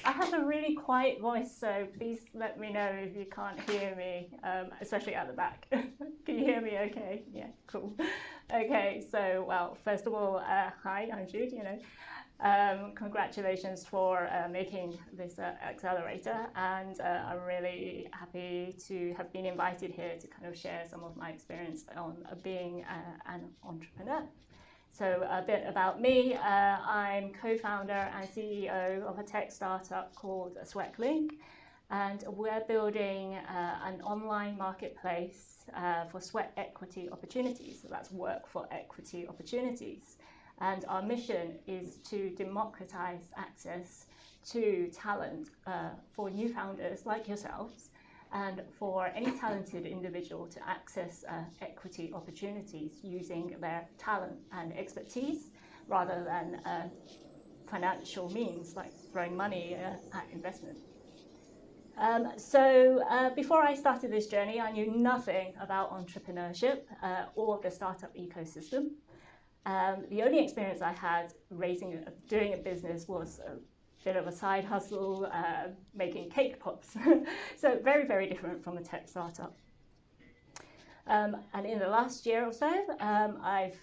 I have a really quiet voice, so please let me know if you can't hear me, especially at the back. Can you hear me okay? Yeah, cool. Okay, so, well, first of all, hi, I'm Judy, congratulations for making this Accelerator, and I'm really happy to have been invited here to kind of share some of my experience on being an entrepreneur. So a bit about me, I'm co-founder and CEO of a tech startup called Leung, and we're building an online marketplace for sweat equity opportunities. So that's work for equity opportunities. And our mission is to democratize access to talent for new founders like yourselves, and for any talented individual to access equity opportunities using their talent and expertise rather than financial means like throwing money at investment. Before I started this journey, I knew nothing about entrepreneurship or the startup ecosystem. The only experience I had doing a business was a bit of a side hustle, making cake pops. So very, very different from a tech startup. And in the last year or so, I've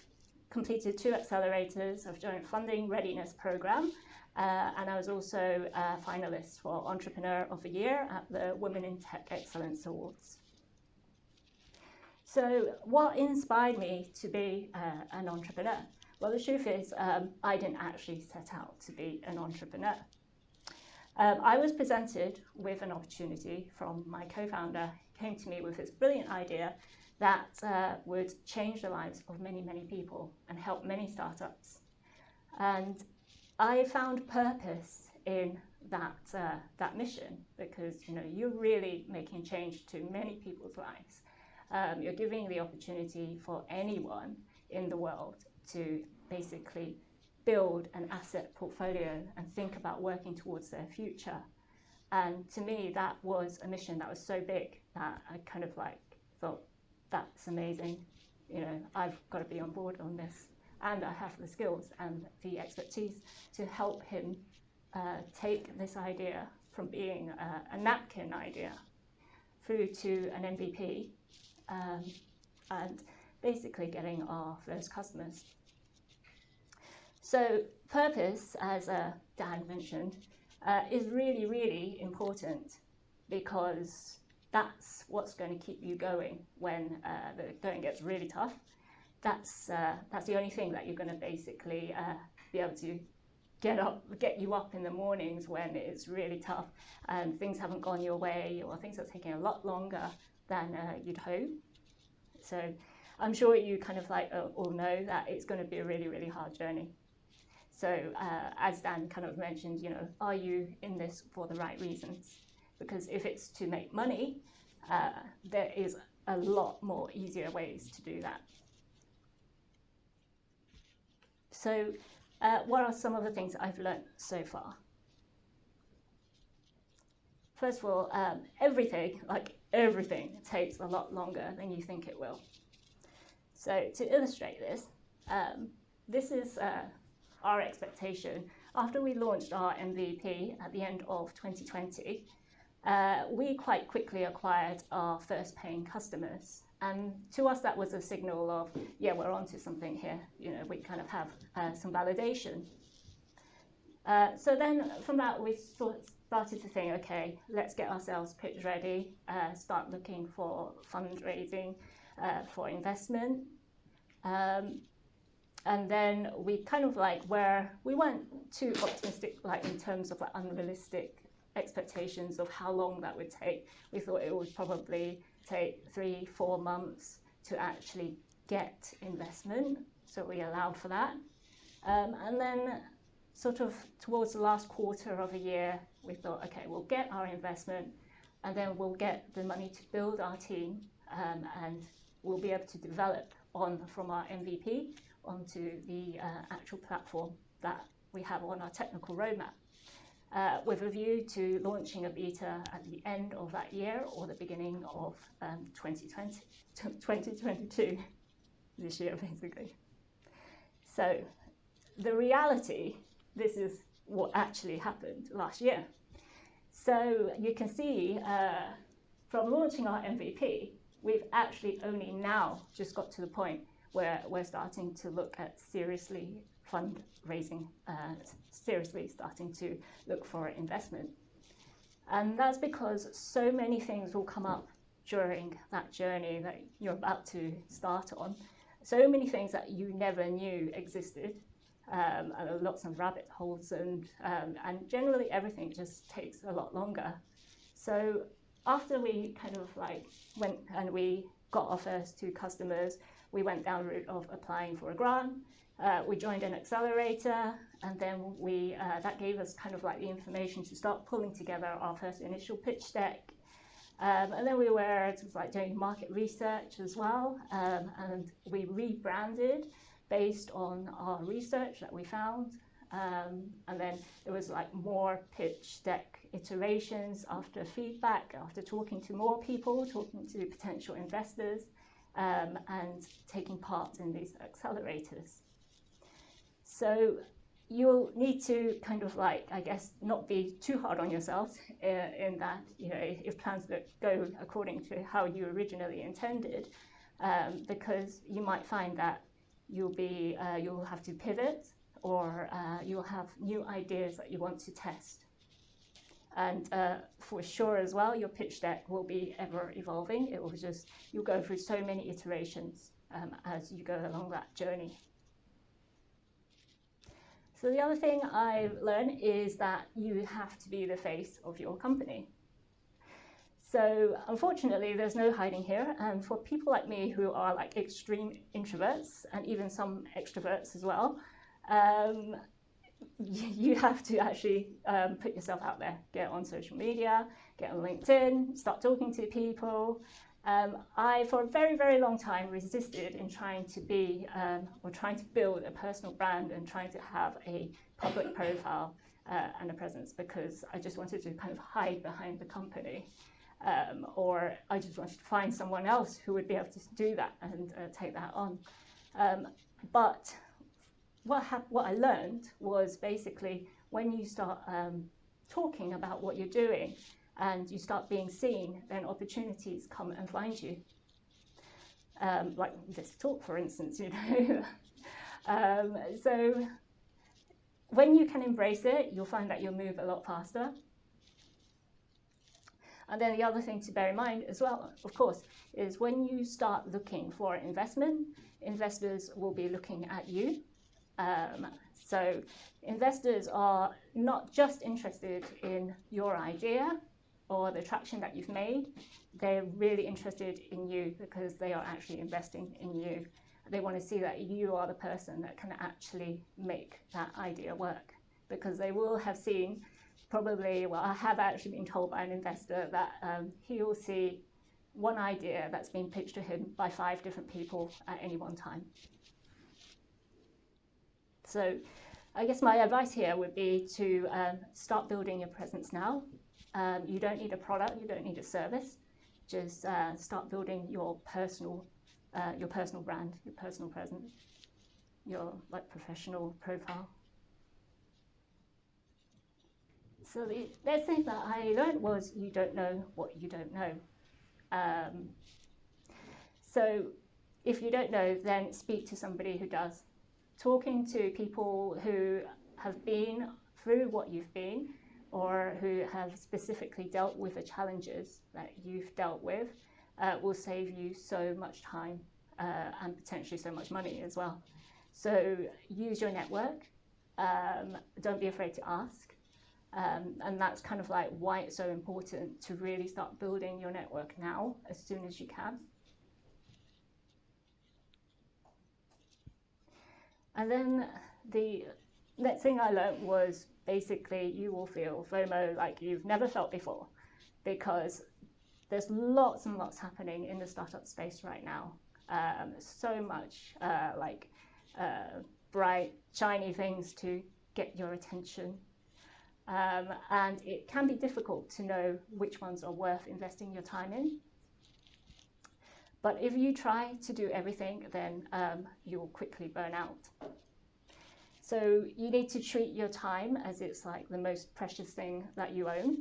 completed 2 accelerators. I've joined funding Readiness program, and I was also a finalist for Entrepreneur of the Year at the Women in Tech Excellence Awards. So what inspired me to be an entrepreneur? Well, the truth is, I didn't actually set out to be an entrepreneur. I was presented with an opportunity from my co-founder. He came to me with this brilliant idea that would change the lives of many, many people and help many startups. And I found purpose in that mission, because you're really making change to many people's lives. You're giving the opportunity for anyone in the world to basically build an asset portfolio and think about working towards their future. And to me, that was a mission that was so big that I kind of thought, that's amazing. I've got to be on board on this. And I have the skills and the expertise to help him take this idea from being a napkin idea through to an MVP, and basically getting our first customers. So purpose, as Dan mentioned, is really, really important, because that's what's going to keep you going when the going gets really tough. That's the only thing that you're going to basically be able to get you up in the mornings when it's really tough and things haven't gone your way, or things are taking a lot longer than you'd hope. So I'm sure you kind of all know that it's going to be a really, really hard journey. So as Dan kind of mentioned, are you in this for the right reasons? Because if it's to make money, there is a lot more easier ways to do that. So what are some of the things I've learned so far? First of all, everything takes a lot longer than you think it will. So to illustrate this, this is our expectation. After we launched our MVP at the end of 2020, we quite quickly acquired our first paying customers. And to us, that was a signal of, yeah, we're onto something here. We kind of have some validation. So then from that, we started to think, okay, let's get ourselves pitch ready, start looking for fundraising for investment. And then we kind of we weren't too optimistic in terms of unrealistic expectations of how long that would take. We thought it would probably take 3-4 months to actually get investment, so we allowed for that. And then sort of towards the last quarter of a year, we thought, okay, we'll get our investment, and then we'll get the money to build our team, and we'll be able to develop from our MVP onto the actual platform that we have on our technical roadmap, with a view to launching a beta at the end of that year or the beginning of 2022, this year basically. So the reality, this is what actually happened last year. So you can see from launching our MVP, we've actually only now just got to the point where we're starting to look at seriously fundraising, seriously starting to look for investment. And that's because so many things will come up during that journey that you're about to start on. So many things that you never knew existed, and lots of rabbit holes, and generally everything just takes a lot longer. So after we kind of like went and we got our first 2 customers, we went down the route of applying for a grant. We joined an accelerator, and then that gave us kind of like the information to start pulling together our first initial pitch deck. And then we were like doing market research as well, and we rebranded based on our research that we found. And then there was like more pitch deck iterations after feedback, after talking to more people, talking to potential investors, and taking part in these accelerators. So you'll need to kind of like, I guess, not be too hard on yourselves in that, you know, if plans don't go according to how you originally intended, because you might find that you'll have to pivot, or you'll have new ideas that you want to test. And for sure as well, your pitch deck will be ever evolving. You'll go through so many iterations as you go along that journey. So the other thing I've learned is that you have to be the face of your company. So unfortunately, there's no hiding here. And for people like me who are like extreme introverts, and even some extroverts as well, you have to actually put yourself out there, get on social media, get on LinkedIn, start talking to people. I, for a very, very long time, resisted in trying to be, or trying to build a personal brand and trying to have a public profile and a presence, because I just wanted to kind of hide behind the company. Or I just wanted to find someone else who would be able to do that and take that on. But what I learned was basically when you start talking about what you're doing and you start being seen, then opportunities come and find you. Like this talk, for instance, you know. So when you can embrace it, you'll find that you'll move a lot faster. And then the other thing to bear in mind as well, of course, is when you start looking for investment, investors will be looking at you. So investors are not just interested in your idea or the traction that you've made. They're really interested in you because they are actually investing in you. They want to see that you are the person that can actually make that idea work, because they will have seen probably, well, I have actually been told by an investor that he will see one idea that's been pitched to him by 5 different people at any one time. So I guess my advice here would be to start building your presence now. You don't need a product, you don't need a service. Just start building your personal brand, your personal presence, your like professional profile. So the next thing that I learned was you don't know what you don't know. So if you don't know, then speak to somebody who does. Talking to people who have been through what you've been, or who have specifically dealt with the challenges that you've dealt with, will save you so much time and potentially so much money as well. So use your network. Don't be afraid to ask. And that's kind of like why it's so important to really start building your network now, as soon as you can. And then the next thing I learned was basically you will feel FOMO like you've never felt before, because there's lots and lots happening in the startup space right now. So much bright, shiny things to get your attention. And it can be difficult to know which ones are worth investing your time in. But if you try to do everything, then you'll quickly burn out. So you need to treat your time as it's like the most precious thing that you own.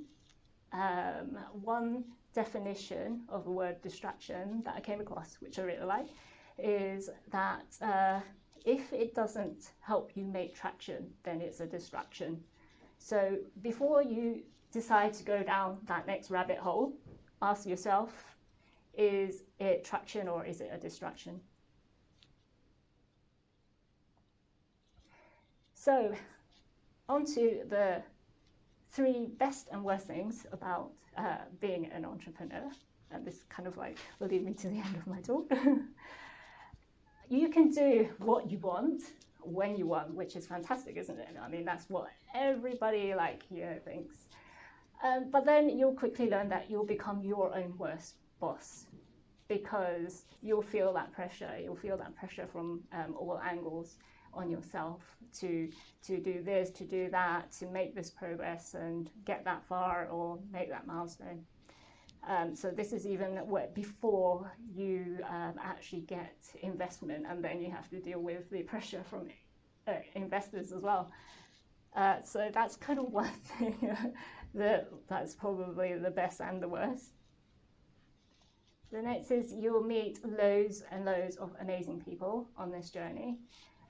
One definition of the word distraction that I came across, which I really like, is that if it doesn't help you make traction, then it's a distraction. So before you decide to go down that next rabbit hole, ask yourself, is it traction or is it a distraction? So on to the 3 best and worst things about being an entrepreneur. And this kind of like will lead me to the end of my talk. You can do what you want when you want, which is fantastic, isn't it? I mean, that's what everybody thinks. But then you'll quickly learn that you'll become your own worst boss, because you'll feel that pressure. You'll feel that pressure from all angles on yourself to do this, to do that, to make this progress and get that far or make that milestone. So this is even before you actually get investment, and then you have to deal with the pressure from investors as well. So that's kind of one thing that's probably the best and the worst. The next is you'll meet loads and loads of amazing people on this journey.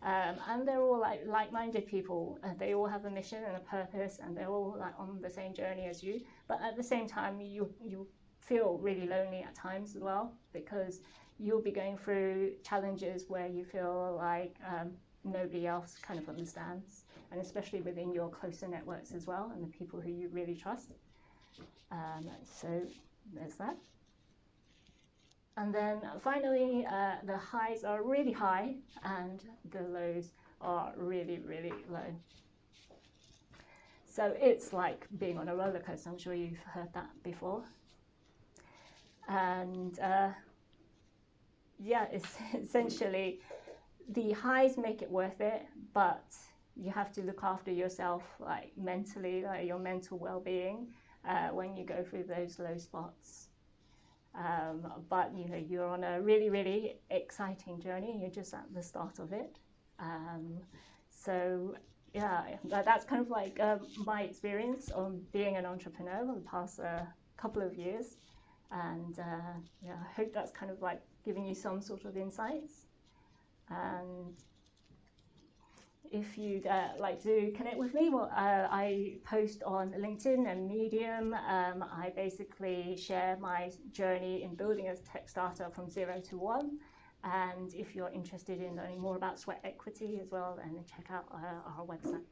And they're all like-minded people. They all have a mission and a purpose, and they're all on the same journey as you. But at the same time, you feel really lonely at times as well, because you'll be going through challenges where you feel like nobody else kind of understands, and especially within your closer networks as well, and the people who you really trust. So there's that. And then finally, the highs are really high and the lows are really, really low. So it's like being on a roller coaster. I'm sure you've heard that before. And it's essentially the highs make it worth it, but you have to look after yourself, mentally, your mental well-being, when you go through those low spots. But you're on a really, really exciting journey. You're just at the start of it. So that's kind of my experience on being an entrepreneur over the past couple of years. And I hope that's kind of giving you some sort of insights. And if you'd like to connect with me, I post on LinkedIn and Medium. I basically share my journey in building a tech startup from 0 to 1. And if you're interested in learning more about sweat equity as well, then check out our website.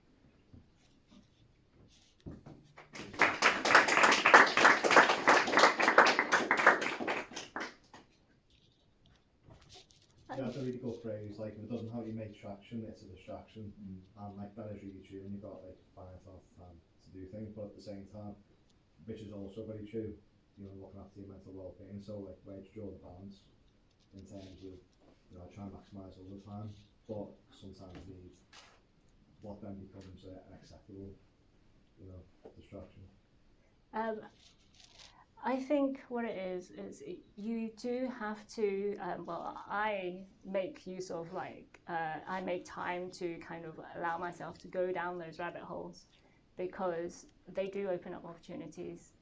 Yeah, that's a really good phrase. If it doesn't help you make traction, it's a distraction. And that is really true. And you've got finite time to do things, but at the same time, which is also very true, looking after your mental well-being. So where to draw the balance in terms of I try and maximise all the time, but sometimes need what then becomes an acceptable distraction. I think what it is you do have to, I make use of I make time to kind of allow myself to go down those rabbit holes, because they do open up opportunities.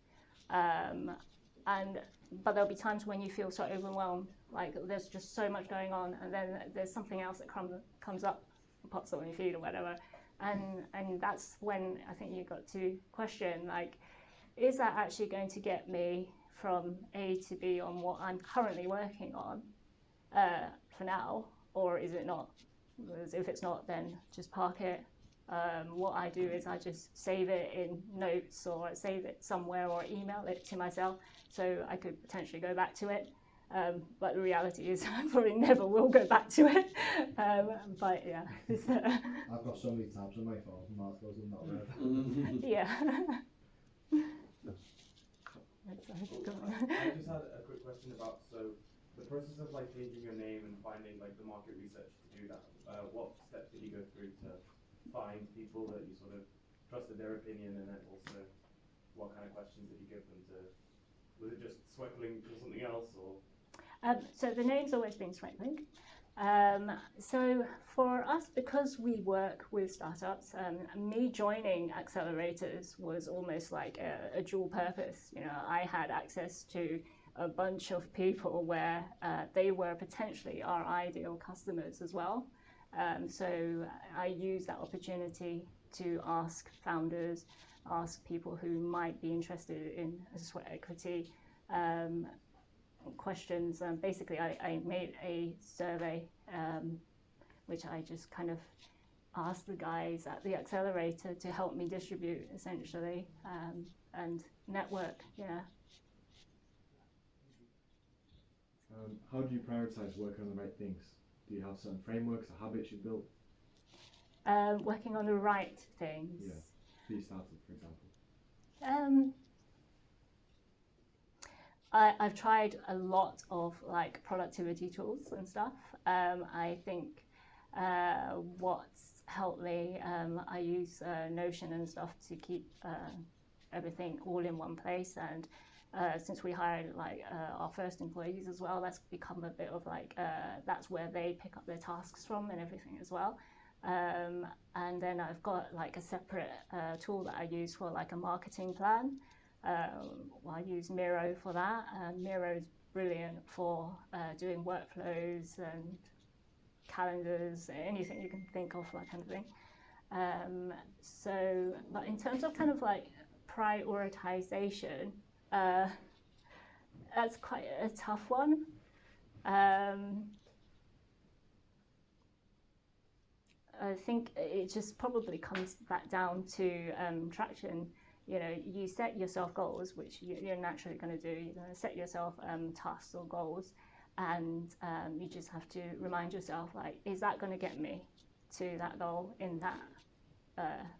But there'll be times when you feel so overwhelmed, there's just so much going on, and then there's something else that comes up, pops up on your feed or whatever, and that's when I think you've got to question, is that actually going to get me from A to B on what I'm currently working on for now, or is it not? Because if it's not, then just park it. What I do is I just save it in notes, or save it somewhere, or email it to myself, so I could potentially go back to it. But the reality is I probably never will go back to it. But yeah. I've got so many tabs on my phone from articles I'm not read. Yeah. I just had a quick question about, so the process of changing your name and finding the market research to do that, what steps did you go through to find people that you sort of trusted their opinion, and then also what kind of questions did you give them to, was it just Sweatlink or something else, or? So the name's always been Sweatlink. So for us, because we work with startups, me joining accelerators was almost like a dual purpose. You know, I had access to a bunch of people where they were potentially our ideal customers as well. So I used that opportunity to ask founders, ask people who might be interested in sweat equity, questions. Basically, I made a survey, which I just kind of asked the guys at the accelerator to help me distribute, essentially, and network. Yeah. How do you prioritize working on the right things? Do you have certain frameworks or habits you've built? Working on the right things. Yeah. Be started, for example. I've tried a lot of like productivity tools and stuff. I think what's helped me, I use Notion and stuff to keep everything all in one place. And since we hired like our first employees as well, that's become a bit of like, that's where they pick up their tasks from and everything as well. And then I've got like a separate tool that I use for like a marketing plan. I use Miro for that. Miro is brilliant for doing workflows and calendars, anything you can think of, that kind of thing. So, but in terms of kind of like prioritization, that's quite a tough one. I think it just probably comes back down to traction. You know, you set yourself goals, which you're naturally going to do. You're going to set yourself tasks or goals, and you just have to remind yourself, like, is that going to get me to that goal in that,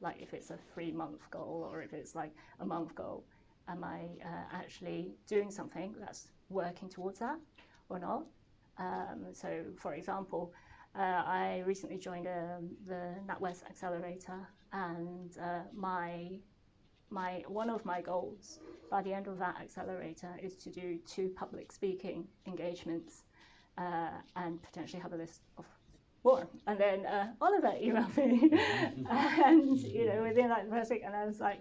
like if it's a 3-month goal or if it's like a month goal, am I actually doing something that's working towards that or not? So, for example, I recently joined the NatWest Accelerator, and one of my goals by the end of that accelerator is to do 2 public speaking engagements and potentially have a list of more. And then Oliver emailed me, and you know, within like the first week, and I was like,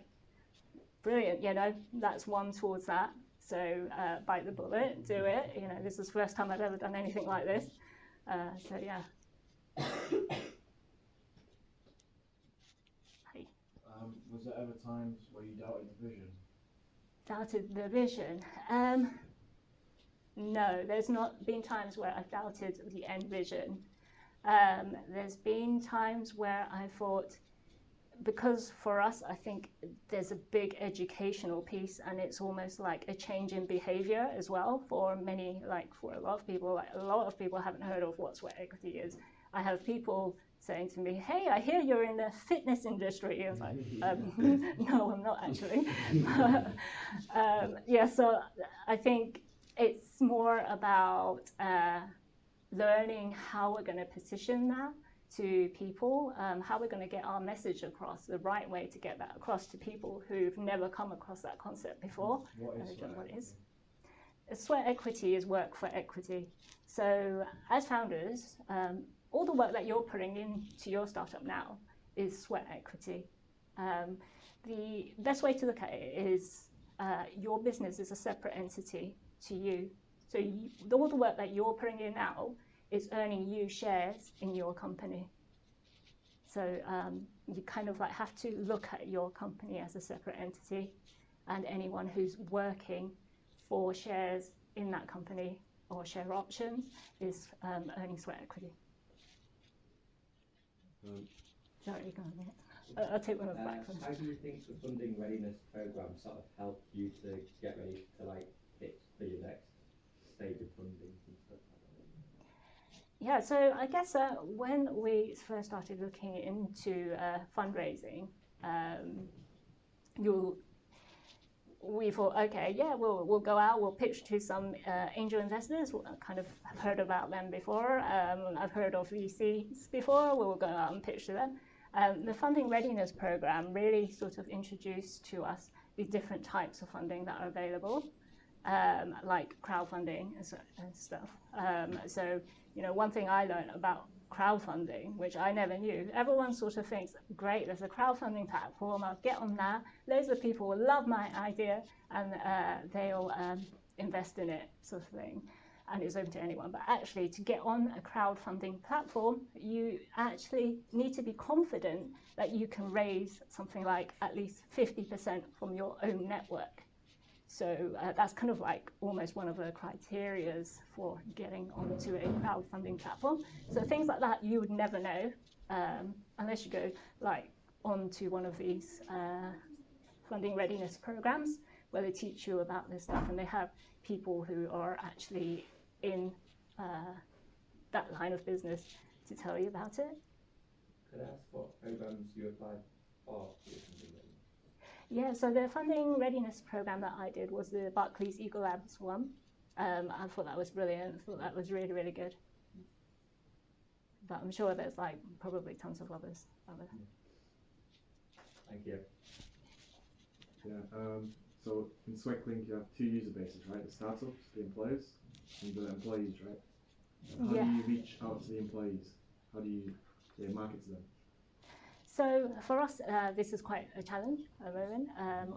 brilliant, you know, that's one towards that. So bite the bullet, do it. You know, this is the first time I've ever done anything like this. So yeah. Was there ever times where you doubted the vision? Doubted the vision? No, there's not been times where I've doubted the end vision. There's been times where I thought, because for us, I think there's a big educational piece, and it's almost like a change in behavior as well for many, like for a lot of people. Like a lot of people haven't heard of what sweat equity is. I have people saying to me, hey, I hear you're in the fitness industry. I was like, no, I'm not actually. Yeah, so I think it's more about learning how we're going to position that to people, how we're going to get our message across, the right way to get that across to people who've never come across that concept before. What is sweat what it is. equity? Sweat equity is work for equity. So as founders, all the work that you're putting into your startup now is sweat equity. The best way to look at it is your business is a separate entity to you. So all the work that you're putting in now is earning you shares in your company. So you kind of like have to look at your company as a separate entity, and anyone who's working for shares in that company or share options is earning sweat equity. Sorry, go on. I'll take one of the back. How do you think the funding readiness program sort of helped you to get ready to like pitch for your next stage of funding and stuff like that? Yeah, so I guess when we first started looking into fundraising, we thought, okay, yeah, we'll go out, we'll pitch to some angel investors. I kind of have heard about them before. I've heard of VCs before. We'll go out and pitch to them. The funding readiness program really sort of introduced to us the different types of funding that are available. like crowdfunding and stuff. So, one thing I learned about crowdfunding, which I never knew, everyone sort of thinks, great, there's a crowdfunding platform, I'll get on that, loads of people will love my idea, and they'll invest in it, sort of thing. And it's open to anyone. But actually, to get on a crowdfunding platform, you actually need to be confident that you can raise something like at least 50% from your own network. So that's kind of like almost one of the criterias for getting onto a crowdfunding platform. So things like that you would never know unless you go like onto one of these funding readiness programs where they teach you about this stuff, and they have people who are actually in that line of business to tell you about it. Could I ask what programs you applied for? Yeah, so the funding readiness program that I did was the Barclays Eagle Labs one. I thought that was brilliant. I thought that was really, really good. But I'm sure there's like probably tons of others out there. Thank you. Yeah. So in Swecklink, you have two user bases, right? The startups, the employers, and the employees, right? How do you reach out to the employees? How do you market to them? So for us, this is quite a challenge at the moment.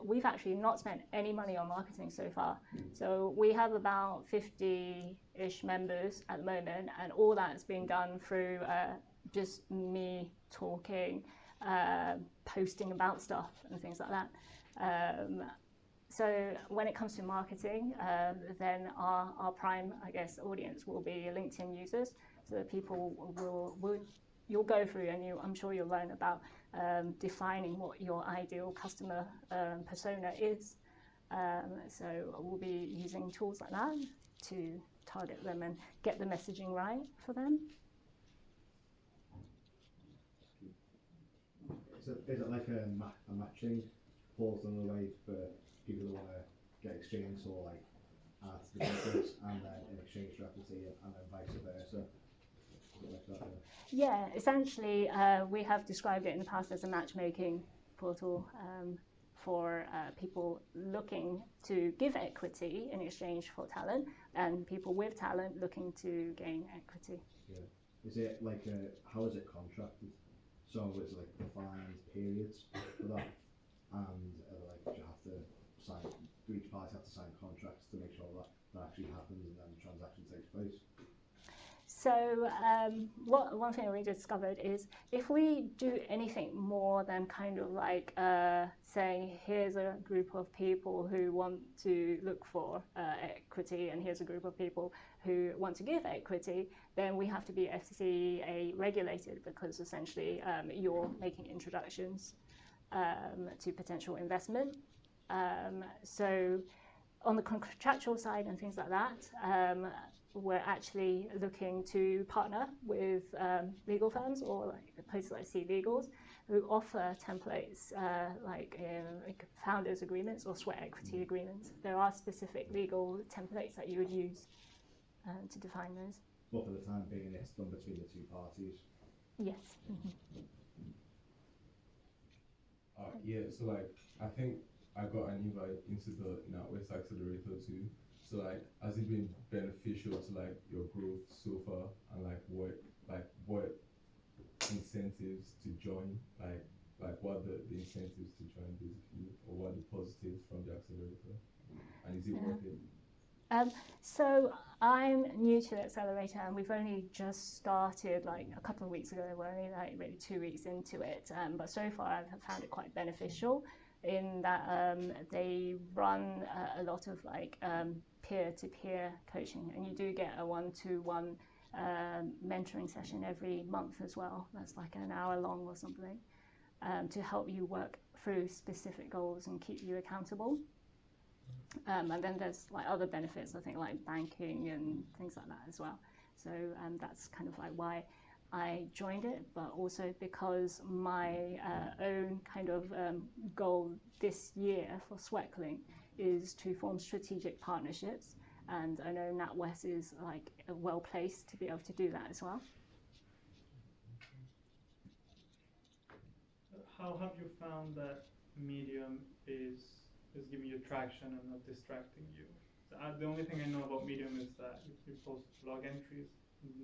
We've actually not spent any money on marketing so far. So we have about 50-ish members at the moment, and all that's being done through just me talking, posting about stuff and things like that. So when it comes to marketing, then our prime, I guess, audience will be LinkedIn users. So that people you'll go through, and I'm sure you'll learn about defining what your ideal customer persona is. So we'll be using tools like that to target them and get the messaging right for them. Is it like a matching portal in a way for people who want to get experience or like add to the business and then in exchange for equity and then vice versa? Like that, yeah, essentially we have described it in the past as a matchmaking portal for people looking to give equity in exchange for talent, and people with talent looking to gain equity. Yeah. Is it like how is it contracted? So it's like defined periods for that, and like you have to sign. Do each party have to sign contracts to make sure that actually happens and then the transaction takes place? So one thing we discovered is if we do anything more than kind of like saying here's a group of people who want to look for equity and here's a group of people who want to give equity, then we have to be FCA regulated, because essentially you're making introductions to potential investment. So on the contractual side and things like that, we're actually looking to partner with legal firms or like places like C Legals who offer templates like founders agreements or sweat equity agreements. There are specific legal templates that you would use to define those. But for the time being, it's done between the two parties. Yes. Mm-hmm. Yeah, so like I think I got an invite into the NatWest Accelerator too. So like, has it been beneficial to like your growth so far, and like what incentives to join, like what the incentives to join basically, or what the positives from the accelerator, and is it worth it? So I'm new to the Accelerator, and we've only just started like a couple of weeks ago. We're only like maybe 2 weeks into it, but so far I've found it quite beneficial in that they run a lot of like peer-to-peer coaching, and you do get a one-to-one mentoring session every month as well. That's like an hour long or something to help you work through specific goals and keep you accountable. And then there's like other benefits, I think, like banking and things like that as well. So that's kind of like why I joined it, but also because my own kind of goal this year for Swecklink is to form strategic partnerships, and I know NatWest is like well placed to be able to do that as well. How have you found that medium is giving you traction and not distracting you? The only thing I know about Medium is that you post blog entries,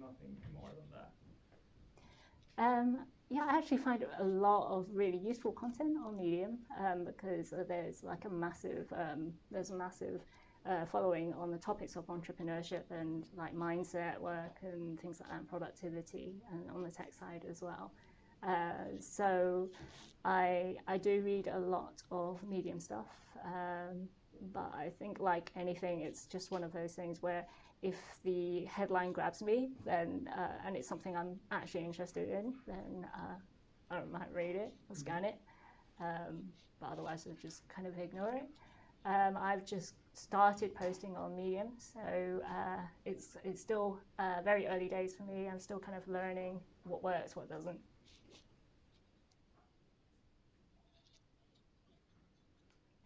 nothing more than that. Yeah, I actually find a lot of really useful content on Medium because there's like a massive following on the topics of entrepreneurship and like mindset work and things like that, and productivity, and on the tech side as well. So I do read a lot of Medium stuff, but I think like anything, it's just one of those things where if the headline grabs me, then and it's something I'm actually interested in, then I might read it or scan it, but otherwise I just kind of ignore it. I've just started posting on Medium, so it's still very early days for me. I'm still kind of learning what works, what doesn't.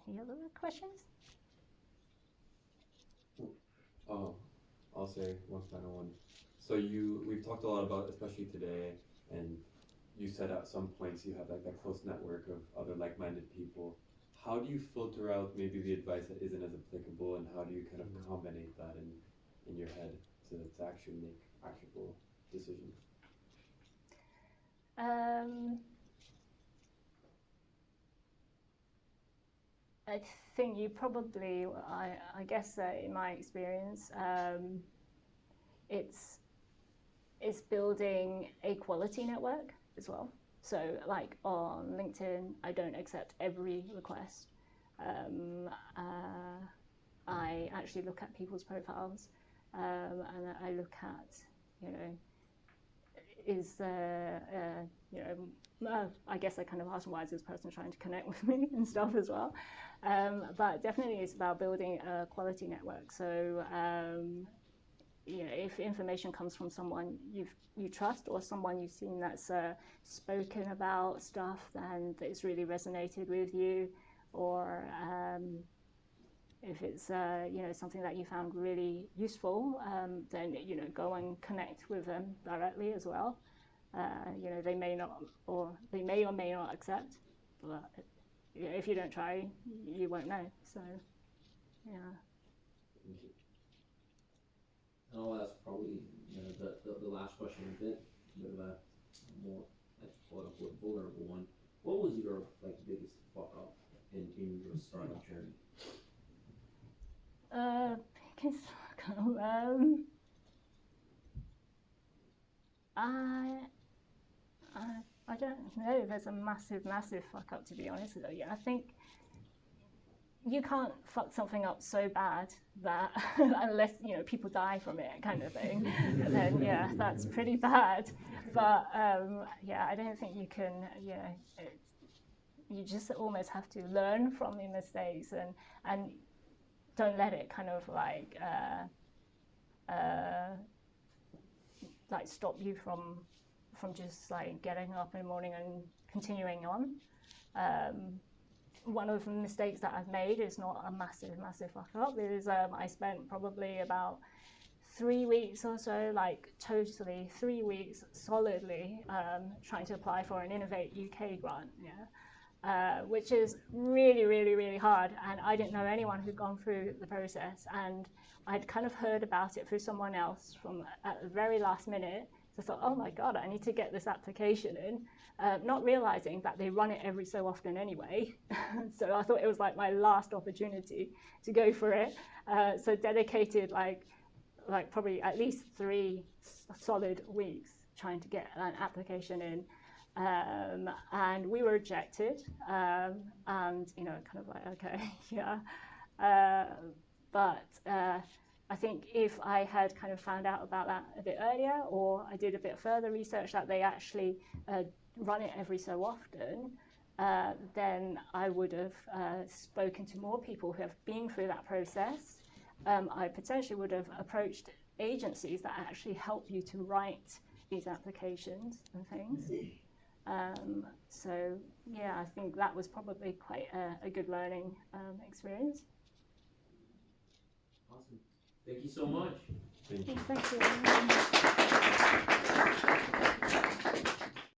Any other questions? I'll say one final one. So we've talked a lot about, especially today, and you said at some points you have like that close network of other like-minded people. How do you filter out maybe the advice that isn't as applicable, and how do you kind of combine that in your head to actually make actionable decisions? I think you probably, I guess in my experience, it's building a quality network as well. So like on LinkedIn, I don't accept every request. I actually look at people's profiles, and I look at, is there, I guess I kind of ask, why is this person trying to connect with me and stuff as well. But definitely it's about building a quality network. So, if information comes from someone you trust, or someone you've seen that's spoken about stuff and it's really resonated with you, or if it's something that you found really useful, then go and connect with them directly as well. They may not, or they may or may not accept, but if you don't try, you won't know. So, yeah. Oh, that's probably the last question, a bit of a more quote unquote vulnerable one. What was your biggest fuck up in your startup journey? Biggest fuck up. I don't know. There's a massive fuck up, to be honest with you. I think you can't fuck something up so bad that unless people die from it, kind of thing, then yeah, that's pretty bad. But I don't think you can. You just almost have to learn from your mistakes and don't let it kind of stop you from just getting up in the morning and continuing on. One of the mistakes that I've made is not a massive fuck up. Is I spent probably about 3 weeks or so, totally 3 weeks solidly trying to apply for an Innovate UK grant, which is really hard. And I didn't know anyone who'd gone through the process, and I'd kind of heard about it through someone else at the very last minute. So I thought, oh my God, I need to get this application in, not realizing that they run it every so often anyway. So I thought it was my last opportunity to go for it. So dedicated probably at least 3 solid weeks trying to get an application in. And we were rejected, and kind of okay, yeah. But I think if I had kind of found out about that a bit earlier, or I did a bit further research that they actually run it every so often, then I would have spoken to more people who have been through that process. I potentially would have approached agencies that actually help you to write these applications and things. So yeah, I think that was probably quite a good learning experience. Awesome. Thank you so much. Thank you.